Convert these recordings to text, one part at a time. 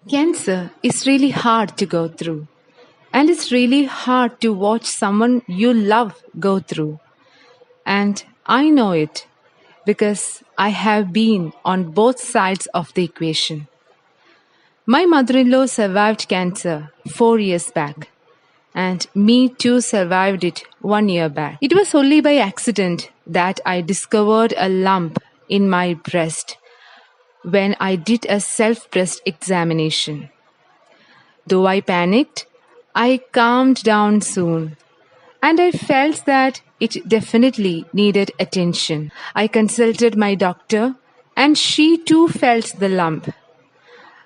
Cancer is really hard to go through, and it's really hard to watch someone you love go through. And I know it because I have been on both sides of the equation. My mother in law survived cancer 4 years back, and me too survived it 1 year back. It was only by accident that I discovered a lump in my breast when I did a self breast examination. Though I panicked, I calmed down soon and I felt that it definitely needed attention. I consulted my doctor and she too felt the lump.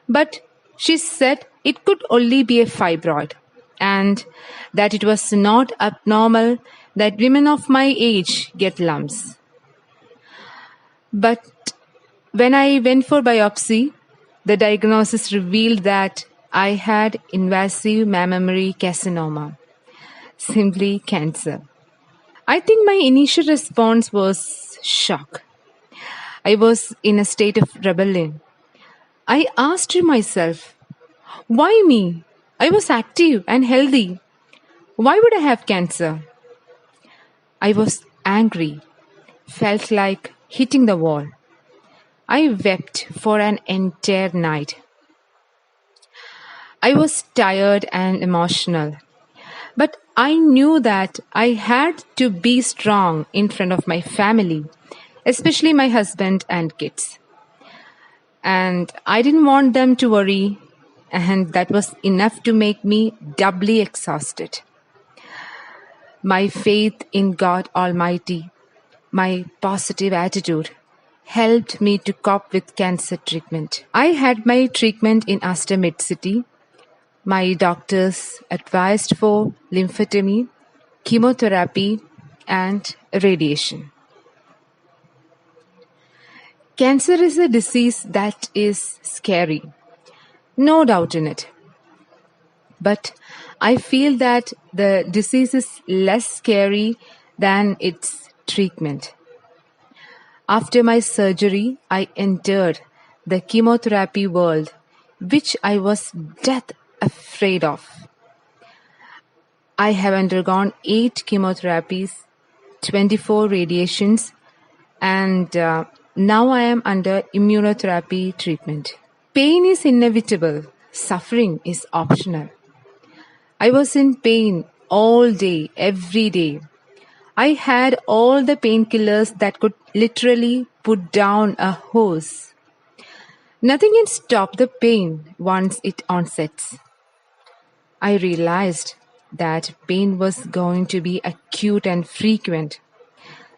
But she said it could only be a fibroid and that it was not abnormal that women of my age get lumps. But when I went for biopsy, the diagnosis revealed that I had invasive mammary carcinoma, simply cancer. I think my initial response was shock. I was in a state of rebellion. I asked myself, why me? I was active and healthy. Why would I have cancer? I was angry, felt like hitting the wall. I wept for an entire night. I was tired and emotional, but I knew that I had to be strong in front of my family, especially my husband and kids. And I didn't want them to worry, and that was enough to make me doubly exhausted. My faith in God Almighty, my positive attitude, helped me to cope with cancer treatment. I had my treatment in Aster Medcity. My doctors advised for lymphotomy, chemotherapy, and radiation. Cancer is a disease that is scary, no doubt in it. But I feel that the disease is less scary than its treatment. After my surgery, I entered the chemotherapy world, which I was death afraid of. I have undergone 8 chemotherapies, 24 radiations, and now I am under immunotherapy treatment. Pain is inevitable, suffering is optional. I was in pain all day, every day. I had all the painkillers that could literally put down a hose. Nothing can stop the pain once it onsets. I realized that pain was going to be acute and frequent.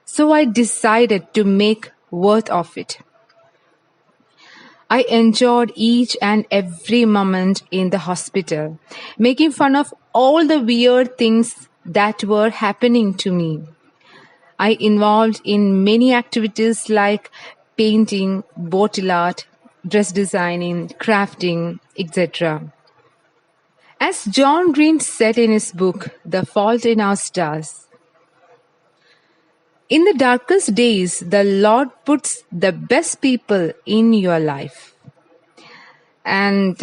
So I decided to make worth of it. I enjoyed each and every moment in the hospital, making fun of all the weird things that were happening to me. I involved in many activities like painting, bottle art, dress designing, crafting, etc. As John Green said in his book, The Fault in Our Stars, in the darkest days, the Lord puts the best people in your life. And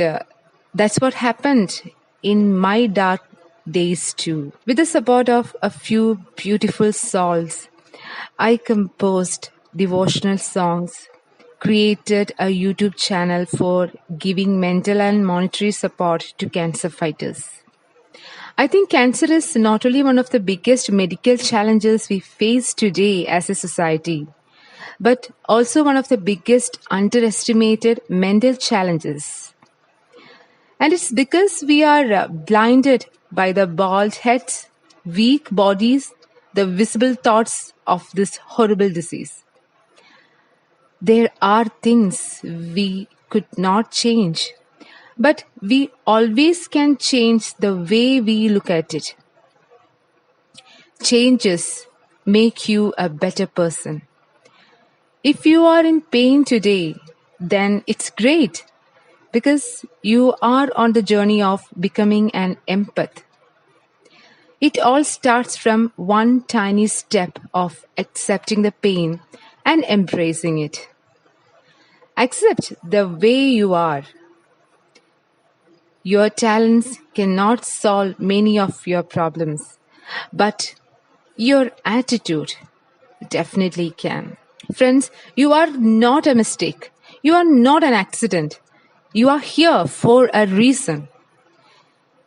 that's what happened in my dark days too. With the support of a few beautiful souls, I composed devotional songs, created a YouTube channel for giving mental and monetary support to cancer fighters. I think cancer is not only one of the biggest medical challenges we face today as a society, but also one of the biggest underestimated mental challenges. And it's because we are blinded by the bald heads, weak bodies, the visible thoughts of this horrible disease. There are things we could not change, but we always can change the way we look at it. Changes make you a better person. If you are in pain today, then it's great because you are on the journey of becoming an empath. It all starts from one tiny step of accepting the pain and embracing it. Accept the way you are. Your talents cannot solve many of your problems, but your attitude definitely can. Friends, you are not a mistake. You are not an accident. You are here for a reason.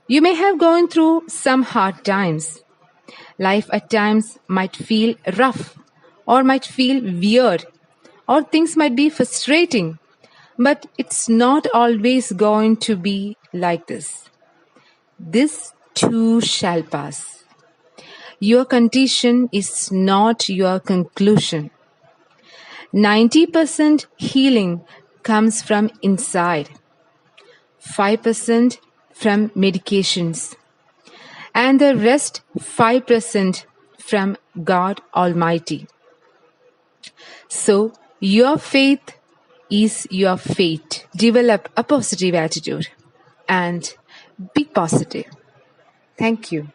You may have gone through some hard times. Life at times might feel rough or might feel weird or things might be frustrating, but it's not always going to be like this. This too shall pass. Your condition is not your conclusion. 90% healing comes from inside, 5% from medications, and the rest 5% from God Almighty. So, your faith is your fate. Develop a positive attitude and be positive. Thank you.